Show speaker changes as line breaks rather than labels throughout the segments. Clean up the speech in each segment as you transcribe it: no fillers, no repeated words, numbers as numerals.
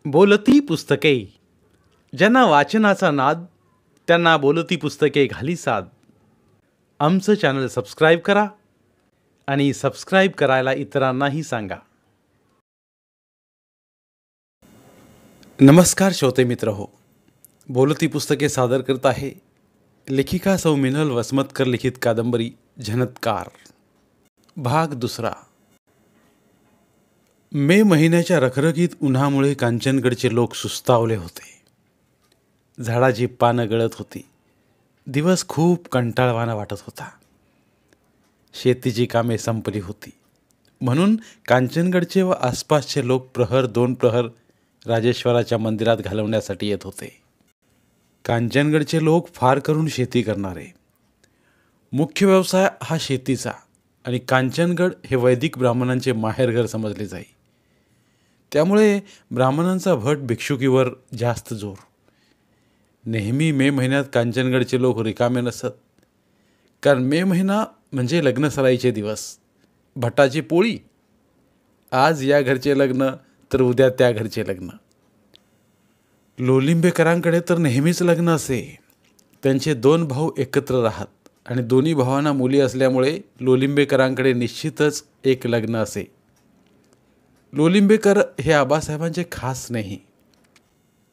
बोलती पुस्तके. ज्यांना वाचनाचा नाद त्यांना बोलती पुस्तके घाली साद. आमचं चॅनल सबस्क्राईब करा आणि सबस्क्राईब करायला इतरांनाही सांगा. नमस्कार श्रोते मित्र हो, बोलती पुस्तके सादर करत आहे लेखिका सौ मिनल वसमतकर लिखित कादंबरी झनत्कार, भाग दुसरा. मे महिन्याच्या रखरखीत उन्हामुळे कांचनगडचे लोक सुस्तावले होते. झाडाची पानं गळत होती. दिवस खूप कंटाळवाणा वाटत होता. शेतीची कामे संपली होती म्हणून कांचनगडचे व आसपासचे लोक प्रहर दोन प्रहर राजेश्वराच्या मंदिरात घालवण्यासाठी येत होते. कांचनगडचे लोक फार करून शेती करणारे. मुख्य व्यवसाय हा शेतीचा आणि कांचनगड हे वैदिक ब्राह्मणांचे माहेरघर समजले जाई. त्यामुळे ब्राह्मणांचा भट भिक्षुकीवर जास्त जोर. नेहमी मे महिन्यात कांचनगडचे लोक रिकामे नसत, कारण मे महिना म्हणजे लग्नसराईचे दिवस. भटाची पोळी, आज या घरचे लग्न तर उद्या त्या घरचे लग्न. लोलिंबेकरांकडे तर नेहमीच लग्न असे. त्यांचे दोन भाऊ एकत्र राहत आणि दोन्ही भावांना मुली असल्यामुळे लोलिंबेकरांकडे निश्चितच एक लग्न असे. लोलिंबेकर हे आबासाहेबांचे खास नाही.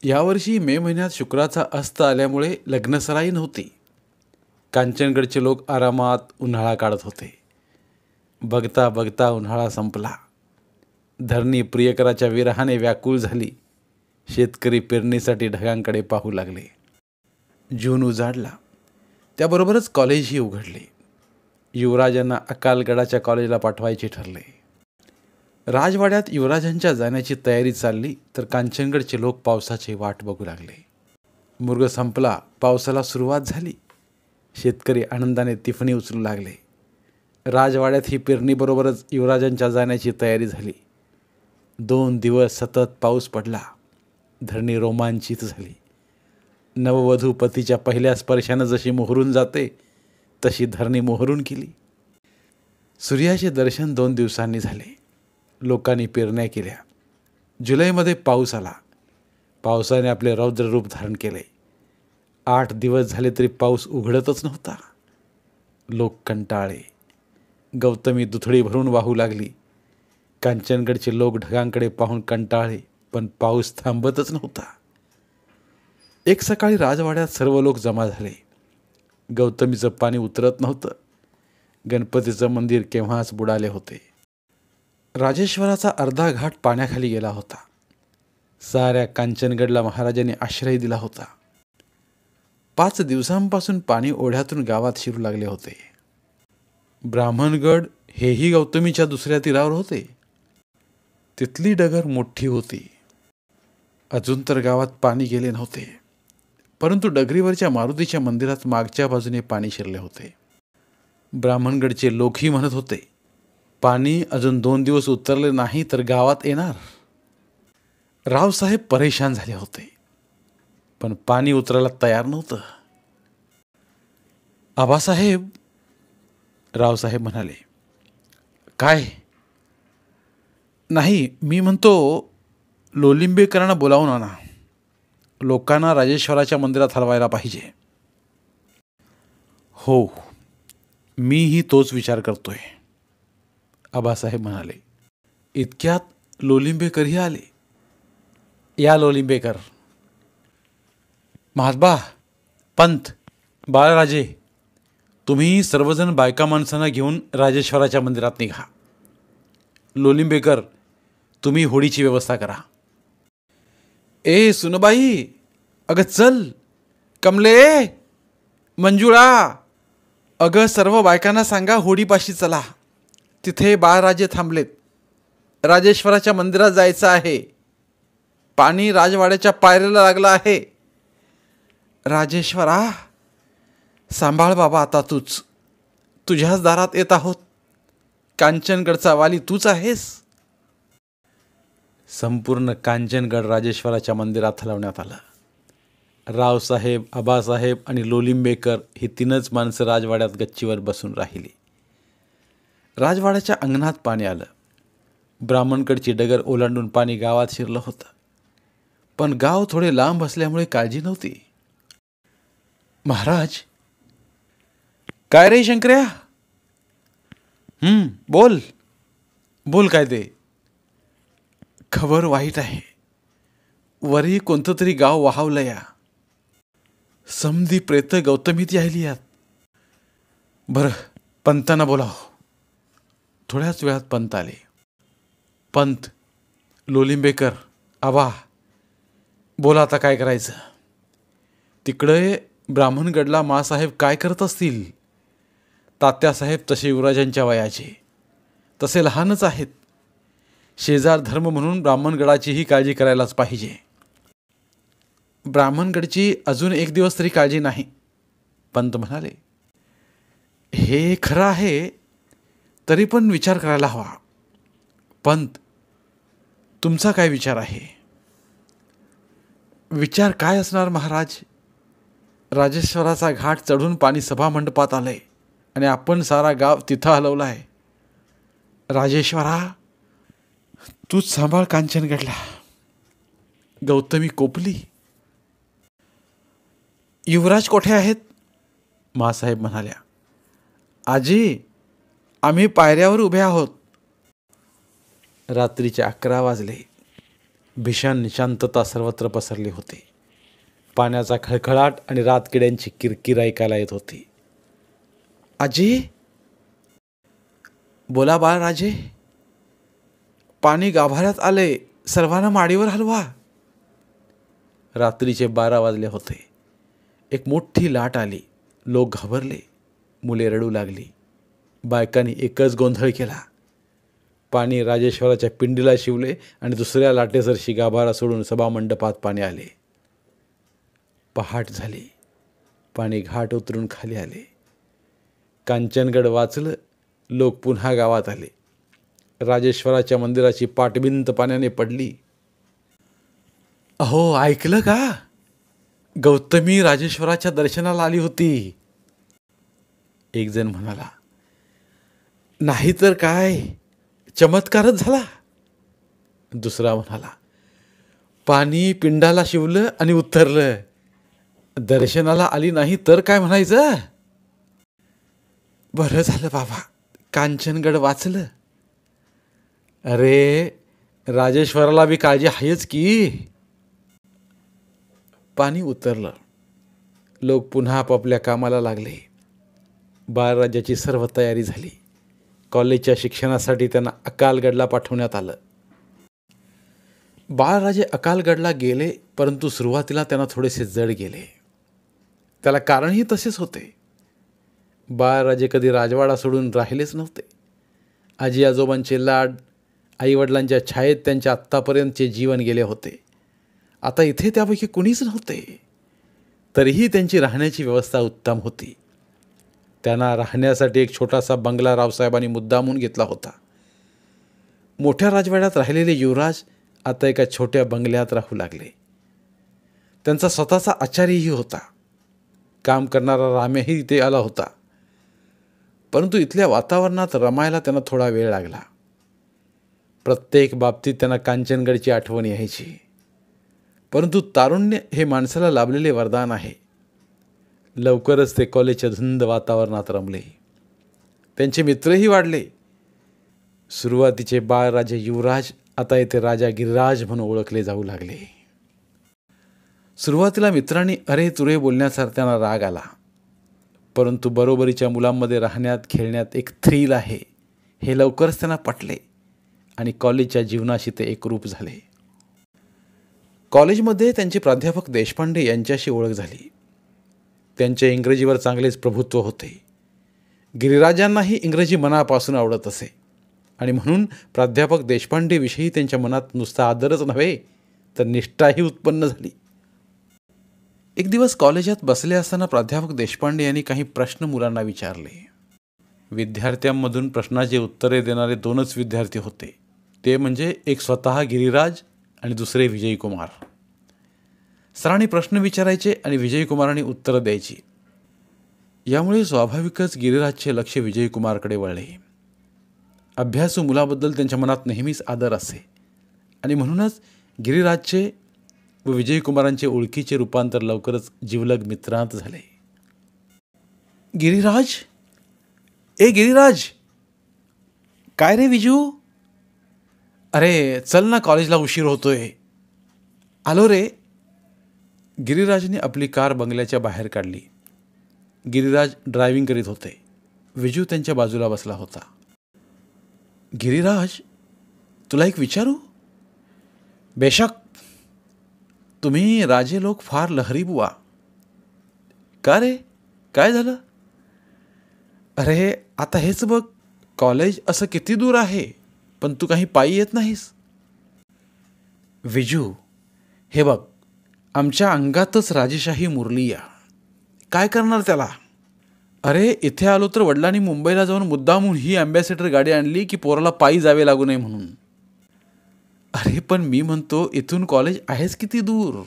यावर्षी मे महिन्यात शुक्राचा अस्त आल्यामुळे लग्नसराई नव्हती. कांचनगडचे लोक आरामात उन्हाळा काढत होते. बघता बघता उन्हाळा संपला. धरणी प्रियकराच्या विरहाने व्याकुळ झाली. शेतकरी पेरणीसाठी ढगांकडे पाहू लागले. जून उजाडला. त्याबरोबरच कॉलेजही उघडले. युवराजांना अकालगडाच्या कॉलेजला पाठवायचे ठरले. राजवाड्यात युवराजांच्या जाण्याची तयारी चालली तर कांचनगडचे लोक पावसाची वाट बघू लागले. मुर्ग संपला, पावसाला सुरुवात झाली. शेतकरी आनंदाने तिफणी उचलू लागले. राजवाड्यात ही पेरणीबरोबरच युवराजांच्या जाण्याची तयारी झाली. 2 दिवस सतत पाऊस पडला. धरणी रोमांचित झाली. नववधू पतीच्या पहिल्या स्पर्शानं जशी मोहरून जाते तशी धरणी मोहरून गेली. सूर्याचे दर्शन 2 दिवसांनी झाले. लोकांनी पेरण्या केल्या. जुलैमध्ये पाऊस आला. पावसाने आपले रौद्र रूप धारण केले. 8 दिवस झाले तरी पाऊस उघडतच नव्हता. लोक कंटाळले. गौतमी दुथडी भरून वाहू लागली. कांचनगडचे लोक ढगांकडे पाहून कंटाळले, पण पाऊस थांबतच नव्हता. एक सकाळी राजवाड्यात सर्व लोक जमा झाले. गौतमीचं पाणी उतरत नव्हतं. गणपतीचं मंदिर केव्हाच बुडाले होते. राजेश्वराचा अर्धा घाट पाण्याखाली गेला होता. साऱ्या कांचनगडला महाराजांनी आश्रय दिला होता. 5 दिवसांपासून पाणी ओढ्यातून गावात शिरू लागले होते. ब्राह्मणगड हेही गौतमीच्या दुसऱ्या तीरावर होते. तिथली डगर मोठी होती. अजून तर गावात पाणी गेले नव्हते, परंतु डगरीवरच्या मारुतीच्या मंदिरात मागच्या बाजूने पाणी शिरले होते. ब्राह्मणगडचे लोकही म्हणत होते, पाणी अजून 2 दिवस उतरले नाही तर गावात येणार. रावसाहेब परेशान झाले होते, पण पाणी उतरायला तयार नव्हतं. आबासाहेब, रावसाहेब म्हणाले. काय? नाही, मी म्हणतो लोलिंबेकरांना बोलावून आणा. लोकांना राजेश्वराच्या मंदिरात हलवायला पाहिजे. हो, मीही तोच विचार करतोय, आबासाहेब म्हणाले. इतक्यात लोलिंबेकरही आले. या लोलिंबेकर. महात्बा, पंत, बाळराजे, तुम्ही सर्वजण बायका माणसांना घेऊन राजेश्वराच्या मंदिरात निघा. लोलिंबेकर, तुम्ही होडीची व्यवस्था करा. ए सुनबाई, अगं चल. कमले, मंजुळा, अगं सर्व बायकांना सांगा होडीपाशी चला. तिथे बाळराजे थांबलेत. राजेश्वराच्या मंदिरात जायचं आहे. पाणी राजवाड्याच्या पायरीला लागलं आहे. राजेश्वरा, सांभाळ बाबा, आता तुझ्याच दारात येत आहोत. कांचनगडचा वाली तूच आहेस. संपूर्ण कांचनगड राजेश्वराच्या मंदिरात हलवण्यात आलं. रावसाहेब, आबासाहेब आणि लोलिंबेकर ही 3च माणसं राजवाड्यात गच्चीवर बसून राहिली. राजवाड्याच्या अंगणात पाणी आलं. ब्राह्मणकडची डगर ओलांडून पाणी गावात शिरलं होतं. पण गाव थोडे लांब असल्यामुळे काळजी नव्हती. महाराज. काय रे शंकर्या? बोल बोल. काय ते? खबर वाईट आहे. वरी कोणतं तरी गाव वाहावलं या. समधी प्रेत गौतमीत यायली यात. बरं, पंतांना बोलाव. थोड्याच वेळात पंत आले. पंत, लोलिंबेकर, आबा, बोला आता काय करायचं. तिकडे ब्राह्मणगडला मासाहेब काय करत असतील. तात्यासाहेब तसे युवराजांच्या वयाचे, तसे लहानच आहेत. शेजार धर्म म्हणून ब्राह्मणगडाचीही काळजी करायलाच पाहिजे. ब्राह्मणगडची अजून एक दिवस तरी काळजी नाही, पंत म्हणाले. हे खरं आहे, तरी पण विचार करायला हवा. पंत, तुमचा काय विचार आहे? विचार काय असणार महाराज. राजेश्वराचा घाट चढून पाणी सभामंडपात आलंय आणि आपण सारा गाव तिथं हलवलाय. राजेश्वरा, तूच सांभाळ कांचनगडला. गौतमी कोपली. युवराज कोठे आहेत? मासाहेब म्हणाल्या. आजी, आम्ही पायऱ्यावर उभे आहोत. रात्रीचे 11 वाजले. भीषण शांतता सर्वत्र पसरली होती. पाण्याचा खळखळाट आणि रातकिड्यांची किरकिर ऐकायला येत होती. आजी. बोला बाळराजे. पाणी गाभाऱ्यात आले, सर्वांना माडीवर हलवा. रात्रीचे 12 वाजले होते. एक मोठी लाट आली. लोक घाबरले. मुले रडू लागली. बायकांनी एकच गोंधळ केला. पाणी राजेश्वराच्या पिंडीला शिवले आणि दुसऱ्या लाटेसरशी गाभारा सोडून सभामंडपात पाणी आले. पहाट झाली. पाणी घाट उतरून खाली आले. कांचनगड वाचलं. लोक पुन्हा गावात आले. राजेश्वराच्या मंदिराची पाटभिंत पाण्याने पडली. अहो, ऐकलं का? गौतमी राजेश्वराच्या दर्शनाला आली होती. एक जण म्हणाला. नाहीतर काय, चमत्कारच झाला. दुसरा म्हणाला. पाणी पिंडाला शिवलं आणि उतरलं. दर्शनाला आली नाही तर काय म्हणायचं. बरं झालं बाबा, कांचनगड वाचलं. अरे, राजेश्वराला बी काळजी आहेच की. पाणी उतरलं. लोक पुन्हा आपापल्या कामाला लागले. बाळराजाची सर्व तयारी झाली. कॉलेजच्या शिक्षणासाठी त्यांना अकालगडला पाठवण्यात आलं. बाळराजे अकालगडला गेले, परंतु सुरुवातीला त्यांना थोडेसे जड गेले. त्याला कारणही तसेच होते. बाळराजे कधी राजवाडा सोडून राहिलेच नव्हते. आजी आजोबांचे लाड, आईवडिलांच्या छायेत त्यांचे आत्तापर्यंतचे जीवन गेले होते. आता इथे त्यापैकी कुणीच नव्हते. तरीही त्यांची राहण्याची व्यवस्था उत्तम होती. त्यांना राहण्यासाठी एक छोटासा बंगला रावसाहेबांनी मुद्दामून घेतला होता. मोठ्या राजवाड्यात राहिलेले युवराज आता एका छोट्या बंगल्यात राहू लागले. त्यांचा स्वतःचा आचारीही होता. काम करणारा रामेही इथे आला होता. परंतु इथल्या वातावरणात रमायला त्यांना थोडा वेळ लागला. प्रत्येक बाबतीत त्यांना कांचनगडची आठवण यायची. परंतु तारुण्य हे माणसाला लाभलेले वरदान आहे. लवकरच ते कॉलेजच्या धुंद वातावरणात रमले. त्यांचे मित्रही वाढले. सुरुवातीचे बाळराजे युवराज आता येथे राजा गिरिराज म्हणून ओळखले जाऊ लागले. सुरुवातीला मित्रांनी अरे तुरे बोलण्याचा त्यांना राग आला. परंतु बरोबरीच्या मुलांमध्ये राहण्यात खेळण्यात एक थ्रिल आहे हे लवकरच त्यांना पटले आणि कॉलेजच्या जीवनाशी ते एकरूप झाले. कॉलेजमध्ये त्यांचे प्राध्यापक देशपांडे यांच्याशी ओळख झाली. त्यांचे इंग्रजीवर चांगलेच प्रभुत्व होते. गिरिराजांनाही इंग्रजी मनापासून आवडत असे आणि म्हणून प्राध्यापक देशपांडेविषयी त्यांच्या मनात नुसता आदरच नव्हे तर निष्ठाही उत्पन्न झाली. एक दिवस कॉलेजात बसले असताना प्राध्यापक देशपांडे यांनी काही प्रश्न मुलांना विचारले. विद्यार्थ्यांमधून प्रश्नाचे उत्तरे देणारे 2च विद्यार्थी होते. ते म्हणजे एक स्वतः गिरिराज आणि दुसरे विजयकुमार. सरांनी प्रश्न विचारायचे आणि विजयकुमारांनी उत्तरं द्यायची. यामुळे स्वाभाविकच गिरिराजचे लक्ष विजयकुमारकडे वळले. अभ्यासू मुलाबद्दल त्यांच्या मनात नेहमीच आदर असे आणि म्हणूनच गिरिराजचे व विजयकुमारांचे ओळखीचे रूपांतर लवकरच जिवलग मित्रांत झाले. गिरीराज, ए गिरीराज, काय रे विजू? अरे चल ना, कॉलेजला उशीर होतोय. आलो रे. गिरीराजने आपली कार बंगल्याच्या बाहेर काढली. गिरीराज ड्रायव्हिंग करीत होते. विजू त्यांच्या बाजूला बसला होता. गिरीराज, तुला एक विचारू? बेशक. तुम्ही राजे लोक फार लहरी बुवा. का रे, काय झालं? अरे आता हेच बघ, कॉलेज असं किती दूर आहे, पण तू काही पायी येत नाहीस. विजू, हे बघ, आमच्या अंगातच राजेशाही मुरली या. काय करणार त्याला? अरे इथे आलो तर वडिलांनी मुंबईला जाऊन मुद्दामून ही अँबॅसेडर गाडी आणली की पोराला पायी जावे लागू नये म्हणून. अरे पण मी म्हणतो, इथून कॉलेज आहेच किती दूर?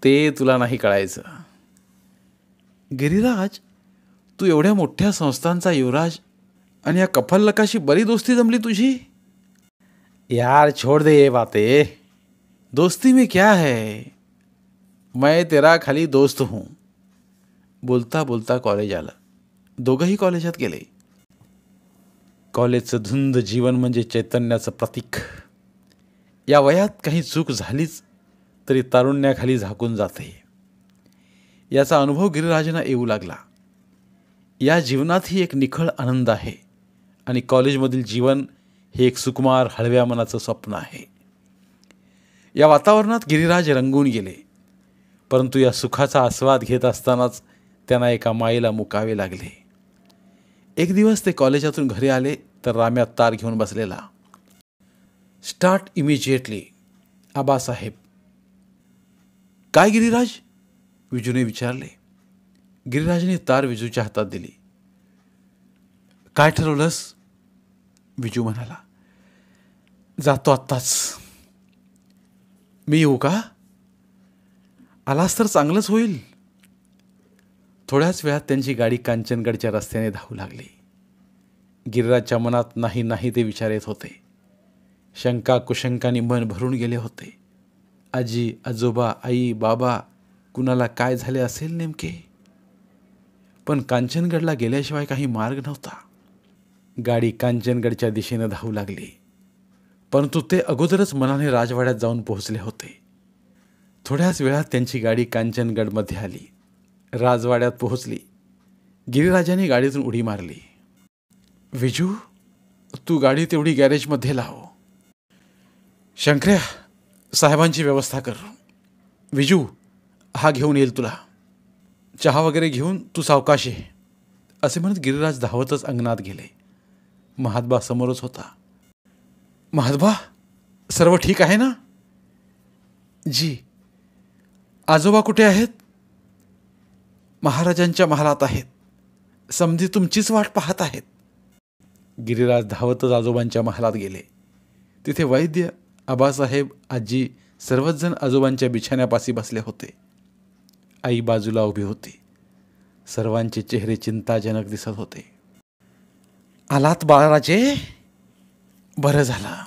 ते तुला नाही कळायचं. गिरीराज, तू एवढ्या मोठ्या संस्थांचा युवराज आणि या कफल्लकाशी बरी दोस्ती जमली तुझी. यार छोड़ दे ये बातें. दोस्ती में क्या है, मैं तेरा खाली दोस्त हूँ. बोलता बोलता कॉलेज आलं. दोघंही कॉलेजात गेले. कॉलेजचं धुंद जीवन म्हणजे चैतन्याचं प्रतीक. या वयात काही चूक झालीच तरी तारुण्याखाली झाकून जाते. याचा अनुभव गिरीराजना येऊ लागला. या जीवनातही एक निखळ आनंद आहे आणि कॉलेजमधील जीवन हे एक सुकुमार हळव्या मनाचं स्वप्न आहे. या वातावरणात गिरीराज रंगून गेले. परंतु या सुखाचा आस्वाद घेत असतानाच त्यांना एका माईला मुकावे लागले. एक दिवस ते कॉलेजातून घरी आले तर राम्या तार घेऊन बसलेला. Start immediately, Abasaheb. काय गिरीराज? विजूने विचारले. गिरीराजने तार विजूच्या हातात दिली. काय ठरवलंस? विजू म्हणाला. जातो आत्ताच. मी येऊ का? आलास तर चांगलंच होईल. थोड्याच वेळात त्यांची गाडी कांचनगडच्या रस्त्याने धावू लागली. गिरीराजच्या मनात नाही नाही ते विचार येत होते. शंका कुशंकांनी मन भरून गेले होते. आजी, आजोबा, आई, बाबा, कुणाला काय झाले असेल नेमके? पण कांचनगडला गेल्याशिवाय काही मार्ग नव्हता. गाडी कांचनगडच्या दिशेनं धावू लागली. परंतु ते अगोदरच मनाने राजवाड्यात जाऊन पोहोचले होते. थोड्याच वेळात त्यांची गाडी कांचनगडमध्ये आली. राजवाड्यात पोहोचली. गिरीराजाने गाडीतून उडी मारली. विजू, तू गाडी तेवढी गॅरेजमध्ये लाव. शंकर्या, साहेबांची व्यवस्था कर. विजू, हा घेऊन येईल तुला. चहा वगैरे घेऊन तू सावकाश ये. असे म्हणत गिरीराज धावतच अंगणात गेले. महात्बा समोरच होता. महात्बा, सर्व ठीक आहे ना? जी. आजोबा कुठे आहेत? महाराजांच्या महालात आहेत. समधी तुमचीच वाट पाहत आहेत. गिरीराज धावतच आजोबांच्या महालात गेले. तिथे वैद्य, आबासाहेब, आजी सर्वच जण आजोबांच्या बिछाण्यापाशी बसले होते. आई बाजूला उभी होती. सर्वांचे चेहरे चिंताजनक दिसत होते. आलात बाळराजे? बरं झालं.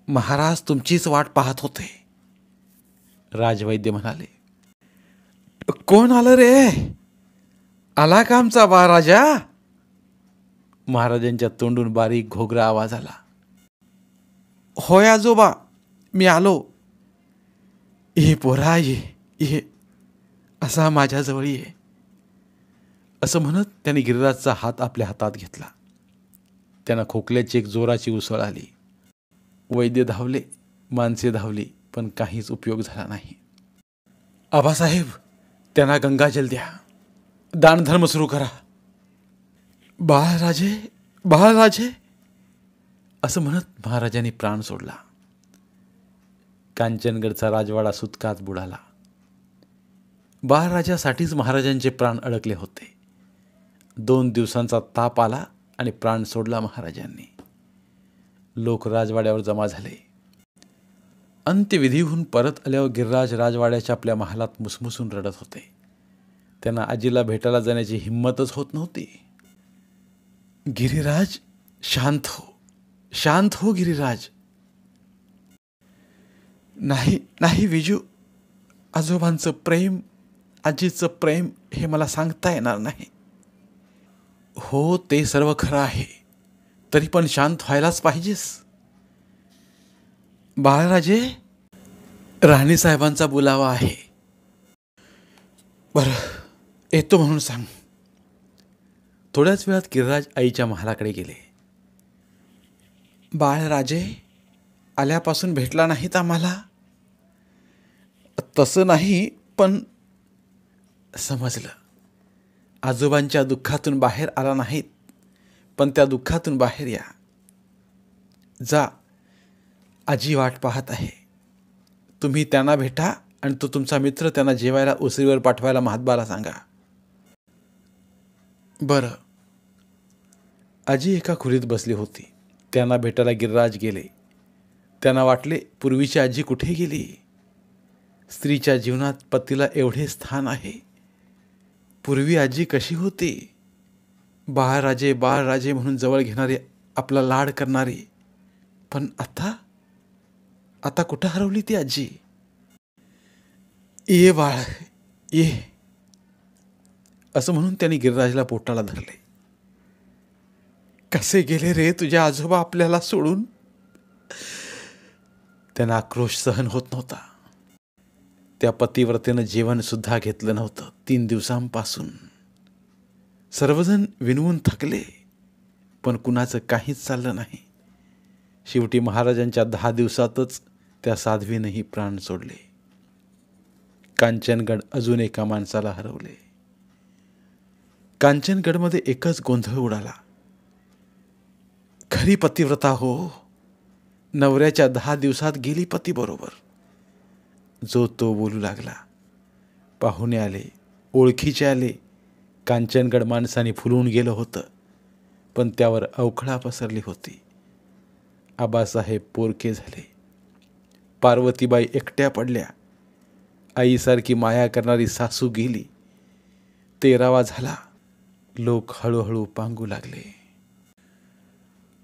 महाराज तुमचीच वाट पाहत होते. राजवैद्य म्हणाले. कोण आलं रे? आला का आमचा बाळराजा? महाराजांच्या तोंडून बारीक घोगरा आवाज आला. होय आजोबा, मी आलो. ये पोरा, ये असा माझ्याजवळ ये. असं म्हणत त्याने गिरीराजचा हात आपल्या हातात घेतला. त्यांना खोकल्याची एक जोराची उसळ आली. वैद्य धावले, माणसे धावली, पण काहीच उपयोग झाला नाही. आबासाहेब, त्यांना गंगाजल द्या. दानधर्म सुरू करा. बाळराजे, बाळराजे असं म्हणत महाराजांनी प्राण सोडला. कांचनगडचा राजवाडा सुतकात बुडाला. बाळराजासाठीच महाराजांचे प्राण अडकले होते. 2 दिवसांचा ताप आला आणि प्राण सोडला महाराजांनी. लोक राजवाड्यावर जमा झाले. अंत्यविधीहून परत आल्यावर गिरीराज राजवाड्याच्या आपल्या महालात मुसमुसून रडत होते. त्यांना आजीला भेटायला जाण्याची हिंमतच होत नव्हती. गिरीराज, शांत हो, शांत हो गिरीराज. नाही नाही विजू, आजोबांचं प्रेम, आजीचं प्रेम हे मला सांगता येणार नाही. हो, ते सर्व खरं आहे, तरी पण शांत व्हायलाच पाहिजेस. बाळराजे, राणीसाहेबांचा बोलावा आहे. बरं, येतो म्हणून सांग. थोड्याच वेळात गिरिराज आईच्या महालाकडे गेले. बाळराजे, आल्यापासून भेटला नाहीत आम्हाला? तसं नाही, पण समजलं. आजोबांच्या दुःखातून बाहेर आला नाहीत, पण त्या दुःखातून बाहेर या. जा, आजी वाट पाहत आहे. तुम्ही त्यांना भेटा आणि तो तुमचा मित्र त्यांना जेवायला ओसरीवर पाठवायला महात्बाला सांगा. बरं. आजी एका खोलीत बसली होती. त्यांना भेटायला गिरिराज गेले. त्यांना वाटले, पूर्वीची आजी कुठे गेली? स्त्रीच्या जीवनात पतीला एवढे स्थान आहे. पूर्वी आजी कशी होती? बाळराजे बाळराजे म्हणून जवळ घेणारी, आपला लाड करणारी. पण आता कुठं हरवली ती आजी? ये बाळ, ये, असं म्हणून त्यांनी गिरिराजला पोटाला धरले. कसे गेले रे तुझे आजोबा आपल्याला सोडून? त्यांना आक्रोश सहन होत नव्हता. त्या पतिव्रतेनं जेवण सुद्धा घेतलं नव्हतं 3 दिवसांपासून. सर्वजण विनवून थकले, पण कुणाचं काहीच चाललं नाही. शेवटी महाराजांच्या 10 दिवसातच त्या साध्वीनेही प्राण सोडले. कांचनगड अजून एका माणसाला हरवले. कांचनगडमध्ये एकच गोंधळ उडाला. खरी पतिव्रता हो, नवऱ्याच्या 10 दिवसात गेली पतीबरोबर. जो तो बोलू लागला. पाहुणे आले, ओळखीचे आले. कांचनगड माणसाने फुलून गेलं होतं, पण त्यावर अवखळा पसरली होती. आबासाहेब पोरके झाले. पार्वतीबाई एकट्या पडल्या. आईसारखी माया करणारी सासू गेली. 13वा झाला. लोक हळूहळू पांगू लागले.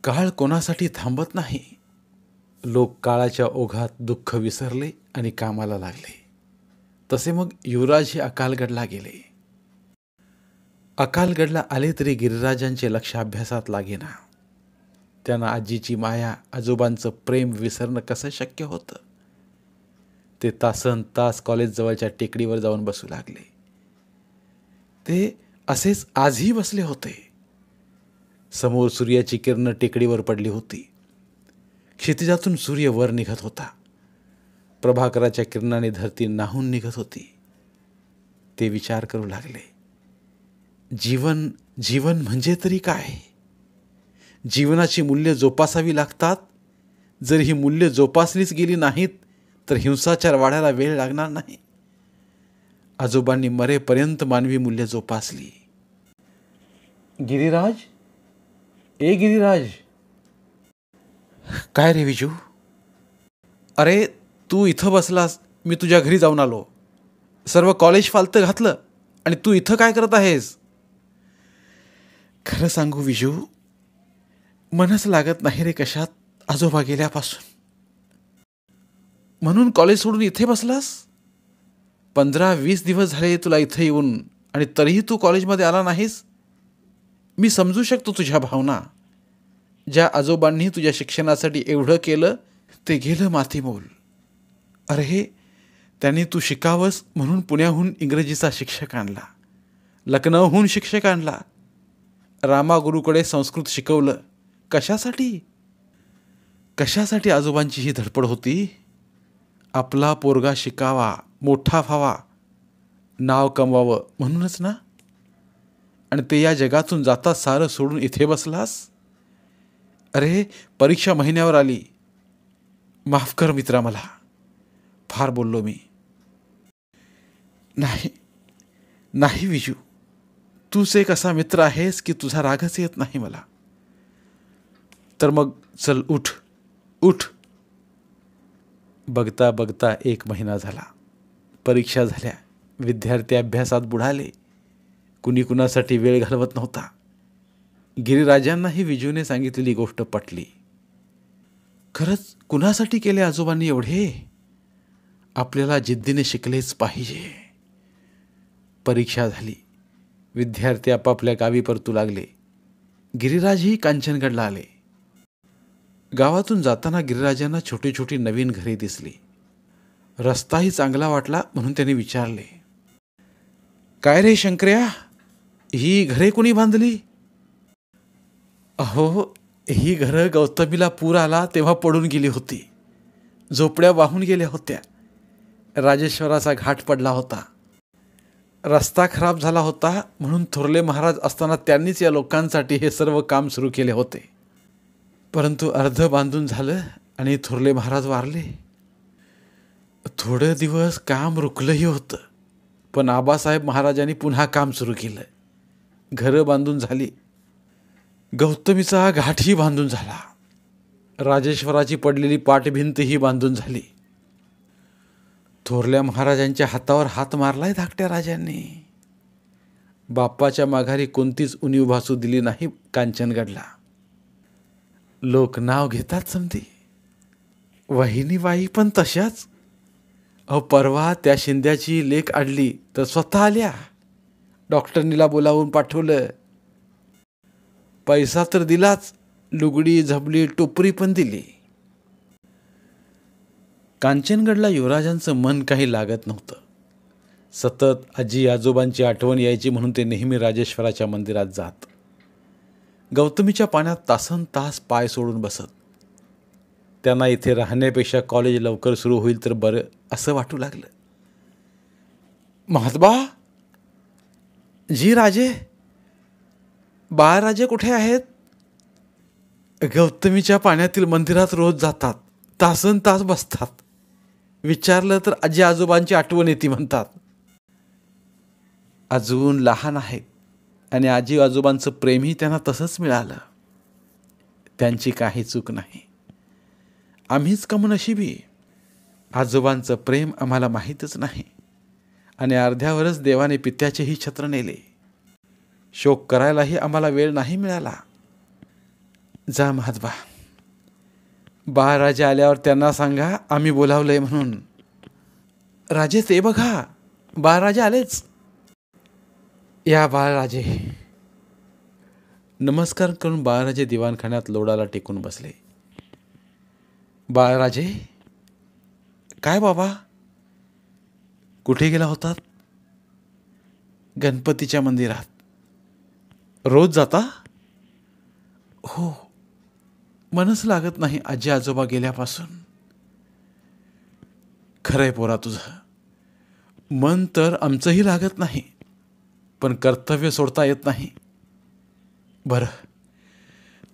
काळ कोणासाठी थांबत नाही. लोक काळाच्या ओघात दुःख विसरले आणि कामाला लागले. तसे मग युवराजही अकालगडला गेले. अकालगडला आले तरी गिरिराजांचे लक्ष अभ्यासात लागेना. त्यांना आजीची माया, आजोबांचं प्रेम विसरणं कसं शक्य होतं? ते तासन तास कॉलेजजवळच्या टेकडीवर जाऊन बसू लागले. ते असेच आजही बसले होते. समोर सूर्याची किरणं टेकडीवर पडली होती. क्षितिजातून सूर्य वर निघत होता. प्रभाकराच्या किरणाने धरती न्हाऊन निघत होती. ते विचार करू लागले, जीवन म्हणजे तरी काय? जीवनाची मूल्य जोपासावी लागतात. जर ही मूल्य जोपासलीच गेली नाहीत तर हिंसाचार वाढायला वेळ लागणार नाही. आजोबांनी मरेपर्यंत मानवी मूल्य जोपासली. गिरिराज, ए गिरिराज. काय रे विजू? अरे तू इथं बसलास, मी तुझ्या घरी जाऊन आलो. सर्व कॉलेज फालतं घातलं आणि तू इथं काय करत आहेस? खरं सांगू विजू, मनच लागत नाही रे कशात आजोबा गेल्यापासून. म्हणून कॉलेज सोडून इथे बसलास? 15-20 दिवस झाले तुला इथे येऊन आणि तरीही तू कॉलेजमध्ये आला नाहीस. मी समजू शकतो तुझ्या भावना. ज्या आजोबांनी तुझ्या शिक्षणासाठी एवढं केलं ते गेलं मातीमोल. अरे त्यांनी तू शिकावंस म्हणून पुण्याहून इंग्रजीचा शिक्षक आणला, लखनौहून शिक्षक आणला, रामागुरूकडे संस्कृत शिकवलं. कशासाठी? कशासाठी आजोबांची ही धडपड होती? आपला पोरगा शिकावा, मोठा व्हावा, नाव कमवावं म्हणूनच ना. आणि ते या जगातून जाता सारं सोडून इथे बसलास. अरे परीक्षा महिन्यावर आली. माफ कर मित्रा, मला फार बोललो मी. नाही विजू, तूच एक असा मित्र आहेस की तुझा रागच येत नाही मला. तर मग चल, उठ. बघता बघता 1 महिना झाला. परीक्षा झाल्या. विद्यार्थी अभ्यासात बुडाले. कुणी कुणासाठी वेळ घालवत नव्हता. गिरिराजांनाही विजूने सांगितलेली गोष्ट पटली. खरंच कुणासाठी केले आजोबांनी एवढे? आपल्याला जिद्दीने शिकलेच पाहिजे. परीक्षा झाली. विद्यार्थी आपापल्या गावी परतू लागले. गिरिराजही कांचनगडला आले. गावातून जाताना गिरिराजांना छोटी छोटी नवीन घरे दिसली. रस्ताही चांगला वाटला म्हणून त्यांनी विचारले, काय रे शंकर्या, ही घरे कोणी बांधली? अहो, ही घरं गौतमीला पूर आला तेव्हा पडून गेली होती. झोपड्या वाहून गेल्या होत्या. राजेश्वराचा घाट पडला होता. रस्ता खराब झाला होता म्हणून थोरले महाराज असताना त्यांनीच या लोकांसाठी हे सर्व काम सुरू केले होते. परंतु अर्ध बांधून झालं आणि थोरले महाराज वारले. थोडे दिवस काम रुकलंही होतं, पण आबासाहेब महाराजांनी पुन्हा काम सुरू केलं. घरं बांधून झाली. गौतमीचा घाटही बांधून झाला. राजेश्वराची पडलेली पाटभिंतही बांधून झाली. थोरल्या महाराजांच्या हातावर हात मारलाय धाकट्या राजांनी. बाप्पाच्या माघारी कोणतीच उणीव भासू दिली नाही कांचनगडला. लोक नाव घेतात समधी. वहिनीबाई पण तशाच. परवा त्या शिंद्याची लेक अडली तर स्वतः आल्या. डॉक्टरनीला बोलावून पाठवलं. पैसा तर दिलाच, लुगडी झबली टोपरी पण दिली. कांचनगडला युवराजांचं मन काही लागत नव्हतं. सतत आजी आजोबांची आठवण यायची म्हणून ते नेहमी राजेश्वराच्या मंदिरात जात. गौतमीच्या पाण्यात तासनतास पाय सोडून बसत. त्यांना इथे राहण्यापेक्षा कॉलेज लवकर सुरू होईल तर बरं असं वाटू लागलं. महात्बा जी राजे, बाळराजे कुठे आहेत? गौतमीच्या पाण्यातील मंदिरात रोज जातात, तासनतास बसतात. विचारलं तर आजी आजोबांची आठवण येते म्हणतात. अजून लहान आहेत आणि आजी आजोबांचं प्रेमही त्यांना तसंच मिळालं. त्यांची काही चूक नाही. आम्हीच कमनशिबी. आजोबांचं प्रेम आम्हाला माहीतच नाही आणि अर्ध्यावरच देवाने पित्याचेही छत्र नेले. शोक करायलाही आम्हाला वेळ नाही मिळाला. जा महात्बा, बाळराजे आल्यावर त्यांना सांगा आम्ही बोलावलंय म्हणून. राजे ते बघा, बाळराजे आलेच. या बाळराजे. नमस्कार करून बाळराजे दिवाणखान्यात लोडाला टेकून बसले. बाळराजे, काय बाबा, कुठे गेला होतात? गणपतीच्या मंदिरात. रोज जाता? हो, मनच लागत नाही आजी आजोबा गेल्यापासून. खरंय पोरा तुझं. मन तर आमचंही लागत नाही, पण कर्तव्य सोडता येत नाही. बरं,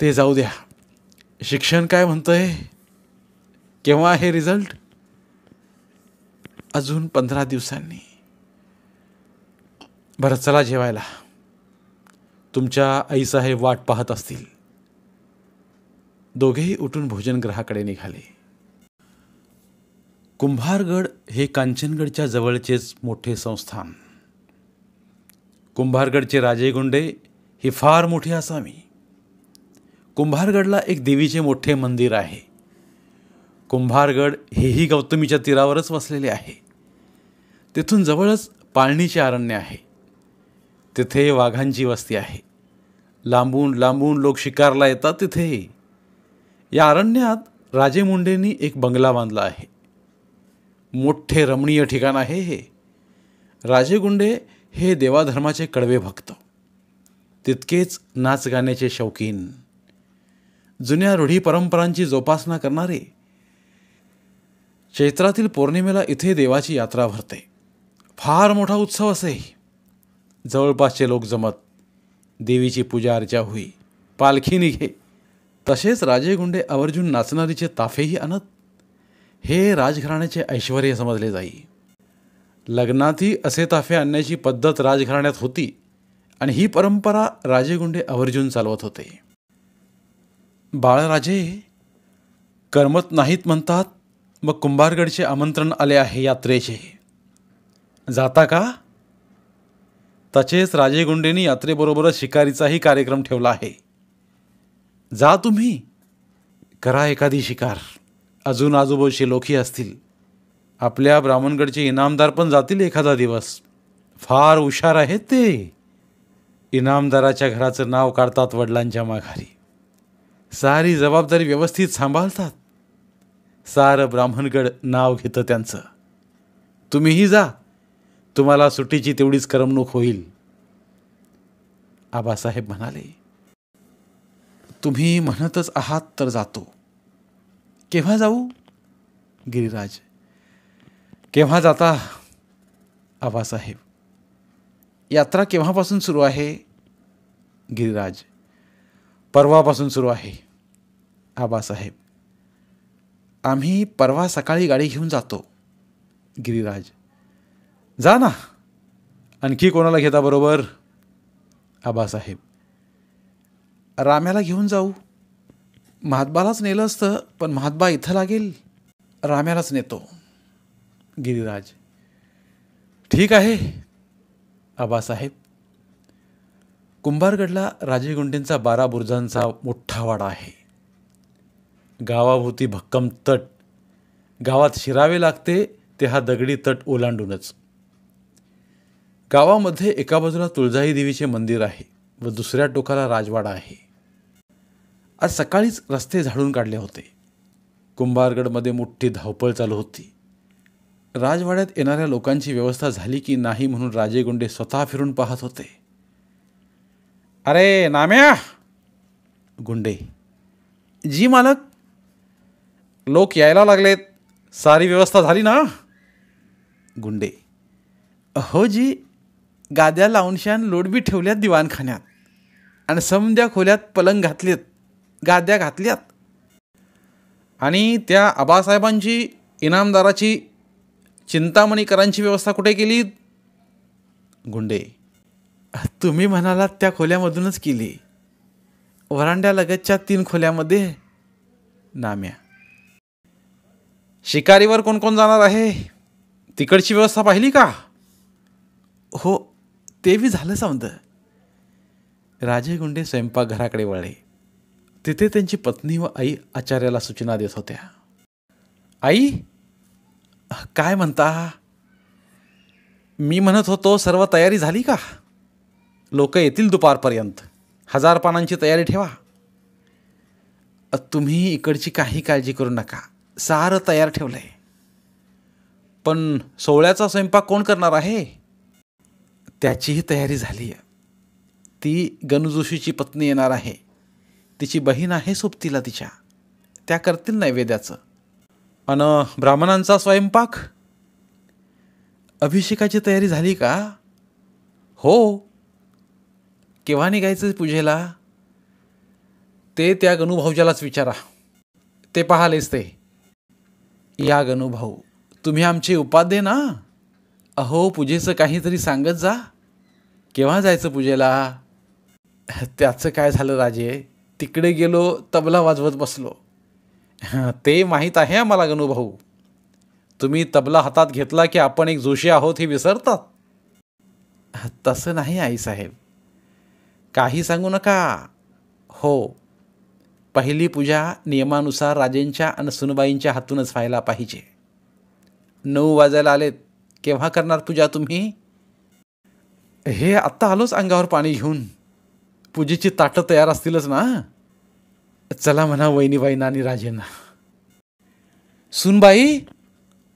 ते जाऊ द्या. शिक्षण काय म्हणतंय? केव्हा आहे रिझल्ट? अजून 15 दिवसांनी. बरं, चला जेवायला. तुमच्या आईसाहेब वाट पाहत असतील. दोघेही उठून भोजनगृहाकडे निघाले. कुंभारगड हे कांचनगडच्या जवळचेच मोठे संस्थान. कुंभारगडचे राजेगुंडे ही फार मोठी असावी. कुंभारगडला एक देवीचे मोठे मंदिर आहे. कुंभारगड हेही गौतमीच्या तीरावरच वसलेले आहे. तिथून जवळच पाळणीचे अरण्य आहे. तिथे वाघांची वस्ती आहे. लांबून लांबून लोक शिकारला येतात तिथे. या अरण्यात राजे मुंडेंनी एक बंगला बांधला आहे. मोठे रमणीय ठिकाण आहे हे. राजेगुंडे हे देवाधर्माचे कडवे भक्त, तितकेच नाच गाण्याचे शौकीन, जुन्या रूढी परंपरांची जोपासना करणारे. चैत्रातील पौर्णिमेला इथे देवाची यात्रा भरते. फार मोठा उत्सव असे. जवळपासचे लोक जमत. देवीची पूजा अर्चा होई, पालखी निघे. तसेच राजेगुंडे आवर्जून नाचणारीचे ताफेही आणत. हे राजघराण्याचे ऐश्वर्य समजले जाई. लग्नातही असे ताफे आणण्याची पद्धत राजघराण्यात होती आणि ही परंपरा राजेगुंडे आवर्जून चालवत होते. बाळराजे, करमत नाहीत म्हणतात, मग कुंभारगडचे आमंत्रण आले आहे यात्रेचे. जाता का? तसेच राजेगुंडेंनी यात्रेबरोबरच शिकारीचाही कार्यक्रम ठेवला आहे. जा तुम्ही, करा एखादी शिकार. अजून आजूबाजूचे लोकही असतील. आपल्या ब्राह्मणगडचे इनामदार पण जातील एखादा दिवस. फार हुशार आहेत ते. इनामदाराच्या घराचं नाव काढतात वडिलांच्या माघारी. सारी जबाबदारी व्यवस्थित सांभाळतात. सारं ब्राह्मणगड नाव घेतं त्यांचं. तुम्हीही जा, तुम्हाला सुट्टीची तेवढीच करमणूक होईल. आबासाहेब म्हणाले, तुम्ही म्हणतच आहात तर जातो. केव्हा जाऊ? गिरिराज. केव्हा जाता? आबासाहेब. यात्रा केव्हापासून सुरू आहे? गिरिराज. परवापासून सुरू आहे. आबासाहेब. आम्ही परवा सकाळी गाडी घेऊन जातो. गिरिराज. जा ना. आणखी कोणाला घेता बरोबर? आबासाहेब. राम्याला घेऊन जाऊ. महात्बालाच नेलं असतं, पण महात्बा इथं लागेल. राम्यालाच नेतो. गिरिराज. ठीक आहे. आबासाहेब. कुंभारगडला राजेगुंडेंचा 12 बुरुजांचा मोठा वाडा आहे. गावाभोवती भक्कम तट. गावात शिरावे लागते ते हा दगडी तट ओलांडूनच. गावामध्ये एका बाजूला तुळजाई देवीचे मंदिर आहे व दुसऱ्या टोकाला राजवाडा आहे. आज सकाळीच रस्ते झाडून काढले होते. कुंभारगडमध्ये मोठी धावपळ चालू होती. राजवाड्यात येणाऱ्या लोकांची व्यवस्था झाली की नाही म्हणून राजेगुंडे स्वतः फिरून पाहत होते. अरे नाम्या. गुंडे. जी मालक. लोक यायला लागलेत. सारी व्यवस्था झाली ना? गुंडे. हो जी. गाद्या लावूनशान लोट बी ठेवल्यात दिवाणखान्यात आणि समद्या खोल्यात पलंग घातलेत, गाद्या घातल्यात. आणि त्या आबासाहेबांची, इनामदाराची, चिंतामणीकरांची व्यवस्था कुठे केली? गुंडे. तुम्ही म्हणालात त्या खोल्यामधूनच केली. वरांड्यालगतच्या 3 खोल्यामध्ये. नाम्या. शिकारीवर कोण कोण जाणार आहे? तिकडची व्यवस्था पाहिली का? हो, ते बी झालं समज. राजेगुंडे स्वयंपाकघराकडे वळले. तिथे त्यांची पत्नी व आई आचार्याला सूचना देत होत्या. आई, काय म्हणता? मी म्हणत होतो सर्व तयारी झाली का? लोक येतील दुपारपर्यंत. 1000 पानांची तयारी ठेवा. तुम्ही इकडची काही काळजी करू नका. सारं तयार ठेवलंय. पण सोहळ्याचा स्वयंपाक कोण करणार आहे? त्याचीही तयारी झाली आहे. ती गणू जोशीची पत्नी येणार आहे. तिची बहीण आहे सोबतीला तिच्या. त्या करतील नैवेद्याचं. अन ब्राह्मणांचा स्वयंपाक? अभिषेकाची तयारी झाली का? हो. केव्हा निघायचं पूजेला? ते त्या गणूभाऊजालाच विचारा. ते पाहालेच ते. या गणूभाऊ, तुम्ही आमचे उपाध्ये ना? अहो, पूजेचं काहीतरी सांगत जा. केव्हा जायचं पूजेला? त्याचं काय झालं राजे, तिकडे गेलो तबला वाजवत बसलो. ते माहीत आहे आम्हाला गणूभाऊ. तुम्ही तबला हातात घेतला की आपण एक जोशी आहोत हे विसरतात. तसं नाही आईसाहेब. काही सांगू नका. हो, पहिली पूजा नियमानुसार राजेंच्या आणि सुनबाईंच्या हातूनच व्हायला पाहिजे. 9 वाजायला आलेत. केव्हा करणार पूजा तुम्ही? हे आत्ता आलोच अंगावर पाणी घेऊन. पूजेची ताटं तयार असतीलच ना? चला म्हणा वहिनीबाईंना आणि राजेंना. सुनबाई,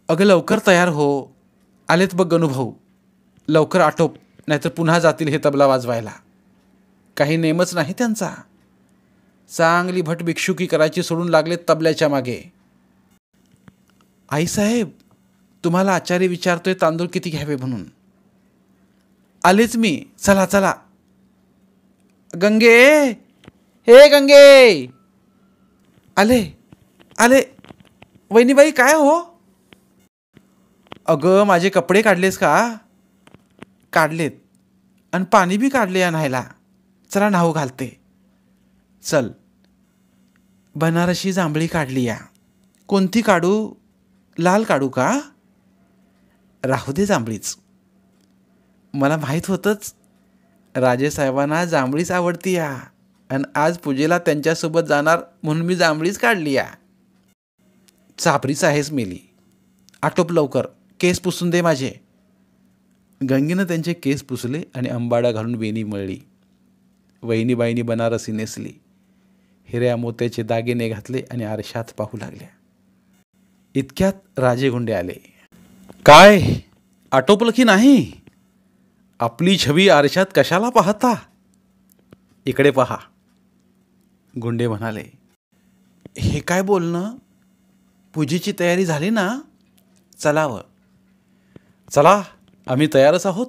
अगं लवकर तयार हो. आलेत बघ गणूभाऊ. लवकर आटोप, नाहीतर पुन्हा जातील हे तबला वाजवायला. काही नेमच नाही त्यांचा. चांगली भट भिक्षुकी करायची सोडून लागलेत तबल्याच्या मागे. आईसाहेब, तुम्हाला आचार्य विचारतोय तांदूळ किती घ्यावे म्हणून. आलेच मी. चला चला. गंगे, हे गंगे. आले आले. वहिनीबाई काय हो? अगं माझे कपडे काढलेस का? काढलेत. आणि पाणी बी काढले या न्हायला. चला न्हाऊ घालते. चल. बनारसी जांभळी काढली या. कोणती काढू? लाल काढू का? राहू दे जांभळीच. मला माहीत होतंच राजेसाहेबांना जांभळीच आवडती या. आणि आज पूजेला त्यांच्यासोबत जाणार म्हणून मी जांभळीच काढली या. चापरीच आहेस मेली. आटोप लवकर, केस पुसून दे माझे. गंगेनं त्यांचे केस पुसले आणि अंबाडा घालून वेणी मळली. वहिनीबाईंनी बनारसी नेसली, हिऱ्या मोत्याचे दागिने घातले आणि आरशात पाहू लागल्या. इतक्यात राजेगुंडे आले. काय आटोपलं की नाही? आपली छबी आरशात कशाला पाहता? इकडे पहा. गुंडे म्हणाले. हे काय बोलणं? पूजेची तयारी झाली ना? चलावं. चला, आम्ही तयारच आहोत.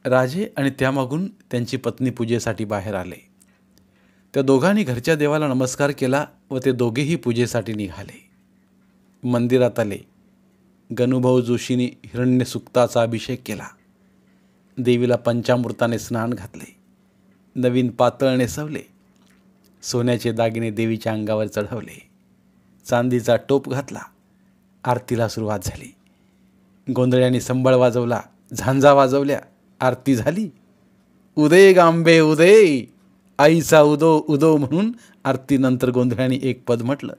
राजे आणि त्यामागून त्यांची पत्नी पूजेसाठी बाहेर आले. त्या दोघांनी घरच्या देवाला नमस्कार केला व ते दोघेही पूजेसाठी निघाले. मंदिरात आले. गणूभाऊ जोशींनी हिरण्यसूक्ताचा अभिषेक केला. देवीला पंचामृताने स्नान घातले. नवीन पातळ नेसवले. सोन्याचे दागिने देवीच्या अंगावर चढवले. चांदीचा टोप घातला. आरतीला सुरुवात झाली. गोंधळ्यांनी संबळ वाजवला, झांजा वाजवल्या. आरती झाली. उदय गांबे उदय, आईचा उदो उदो म्हणून आरतीनंतर गोंधळ्यांनी एक पद म्हटलं.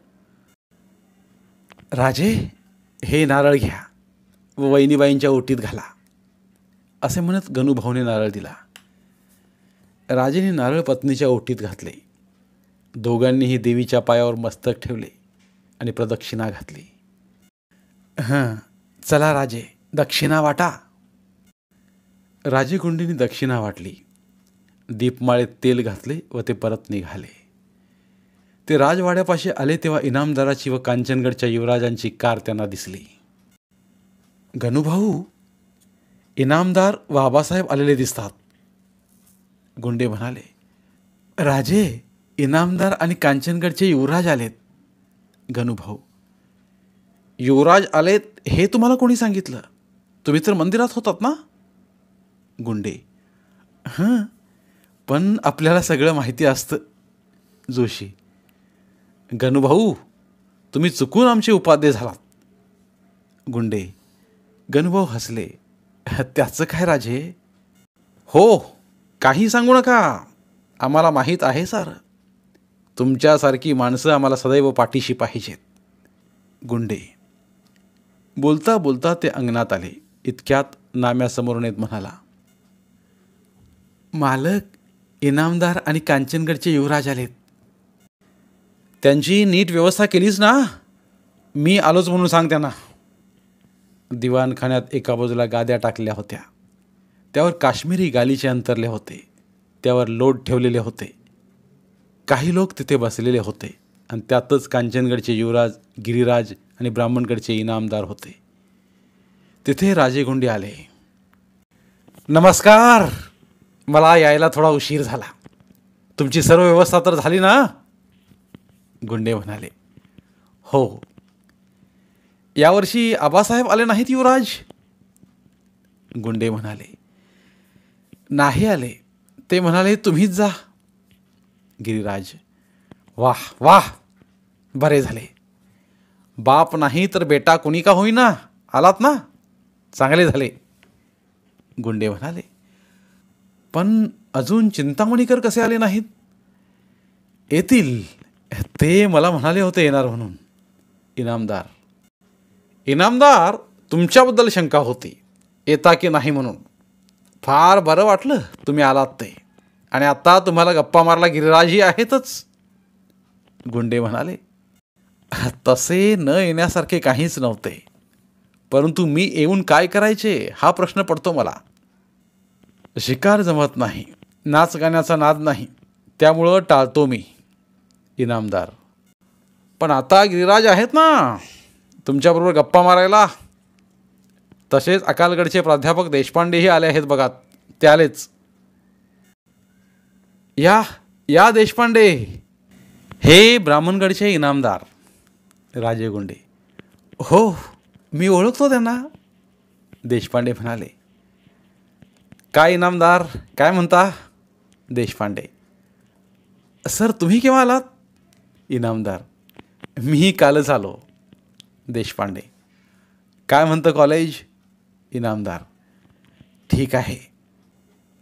राजे, हे नारळ घ्या व वहिनीबाईंच्या ओटीत घाला, असे म्हणत गणूभाऊने नारळ दिला. राजेने नारळ पत्नीच्या ओटीत घातले. दोघांनीही देवीच्या पायावर मस्तक ठेवले आणि प्रदक्षिणा घातली. चला राजे, दक्षिणा वाटा. राजेगुंडींनी दक्षिणा वाटली. दीपमाळेत तेल घातले व ते परत निघाले. ते राजवाड्यापाशी आले तेव्हा इनामदाराची व कांचनगडच्या युवराजांची कार त्यांना दिसली. गणूभाऊ, इनामदार व आबासाहेब आलेले दिसतात. गुंडे म्हणाले. राजे, इनामदार आणि कांचनगडचे युवराज आलेत. गणूभाऊ, युवराज आलेत हे तुम्हाला कोणी सांगितलं? तुम्ही तर मंदिरात होतात ना? गुंडे, पण आपल्याला सगळं माहिती असतं. जोशी, गणूभाऊ, तुम्ही चुकून आमचे उपाध्ये झालात. गुंडे, गणूभाऊ हसले. त्याचं काय राजे? हो, काही सांगू नका, आम्हाला माहीत आहे सर. तुमच्यासारखी माणसं आम्हाला सदैव पाठीशी पाहिजेत. गुंडे. बोलता बोलता ते अंगणात आले. इतक्यात नाम्यासमोरून येत म्हणाला. मालक, इनामदार आणि कांचनगडचे युवराज आलेत. त्यांची नीट व्यवस्था केलीच ना? मी आलोच म्हणून सांग त्यांना. दिवाणखान्यात एका बाजूला गाद्या टाकल्या होत्या. त्यावर काश्मीरी गालिचे अंतरले होते. त्यावर लोट ठेवलेले होते. काही लोक तिथे बसलेले होते आणि त्यातच कांचनगडचे युवराज, गिरिराज आणि ब्राह्मणगडचे इनामदार होते. तिथे राजेगुंडे आले. नमस्कार, मला यायला थोडा उशीर झाला. तुमची सर्व व्यवस्था तर झाली ना? गुंडे म्हणाले. हो. यावर्षी आबासाहेब आले नाहीत युवराज? गुंडे म्हणाले. नाही आले. ते म्हणाले तुम्हीच जा. गिरिराज. वाह वाह, बरे झाले. बाप नाही तर बेटा कुणी का होईना, आलात ना, चांगले झाले. गुंडे म्हणाले. पण अजून चिंतामणीकर कसे आले नाहीत? येतील, ते मला म्हणाले होते येणार म्हणून. इनामदार. इनामदार, तुमच्याबद्दल शंका होती, येता की नाही म्हणून. फार बरं वाटलं तुम्ही आलात ते. आणि आता तुम्हाला गप्पा मारला गिरिराजही आहेतच. गुंडे म्हणाले. तसे न येण्यासारखे काहीच नव्हते, परंतु मी येऊन काय करायचे हा प्रश्न पडतो मला. शिकार जमत नाही, नाच गाण्याचा नाद नाही, त्यामुळं टाळतो मी. इनामदार. पण आता गिरिराज आहेत ना तुमच्याबरोबर गप्पा मारायला. तसेच अकालगडचे प्राध्यापक देशपांडेही आले आहेत बघा, ते आलेच. या या देशपांडे. हे ब्राह्मणगडचे इनामदार. राजेगुंडे. हो, मी ओळखतो त्यांना. देशपांडे म्हणाले. काय इनामदार, काय म्हणता? देशपांडे. सर, तुम्ही केव्हा आलात? इनामदार. मी कालच आलो. देशपांडे. काय म्हणतं कॉलेज? इनामदार. ठीक आहे.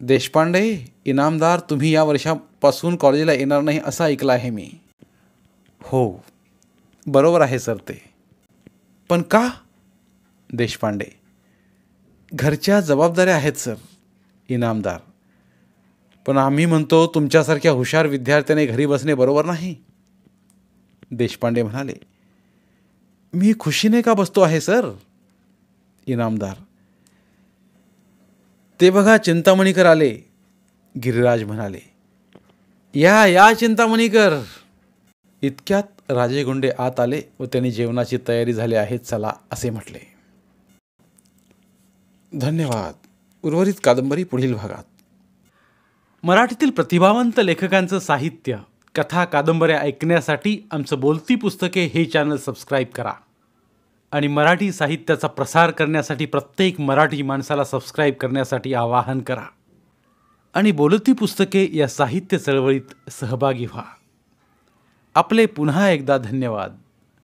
देशपांडे. इनामदार, तुम्ही या वर्षापासून कॉलेजला येणार नाही असं ऐकलं आहे मी. हो, बरोबर आहे सर ते. पण का? देशपांडे: घरच्या जबाबदाऱ्या आहेत सर. इनामदार: पण आम्ही म्हणतो तुमच्यासारख्या हुशार विद्यार्थ्याने घरी बसणे बरोबर नाही. देशपांडे म्हणाले: मी खुशीने का बसतो आहे सर? इनामदार: ते बघा चिंतामणीकर आले. गिरिराज म्हणाले: या या चिंतामणीकर. इतक्यात राजेगुंडे आत आले व त्यांनी जेवणाची तयारी झाली आहे, चला असे म्हटले. धन्यवाद. उर्वरित कादंबरी पुढील भागात. मराठीतील प्रतिभावंत लेखकांचं साहित्य, कथा, कादंबऱ्या ऐकण्यासाठी आमचं बोलती पुस्तके हे चॅनल सबस्क्राईब करा आणि मराठी साहित्याचा प्रसार करण्यासाठी प्रत्येक मराठी माणसाला सबस्क्राईब करण्यासाठी आवाहन करा आणि बोलती पुस्तके या साहित्य चळवळीत सहभागी व्हा. आपले पुन्हा एकदा धन्यवाद.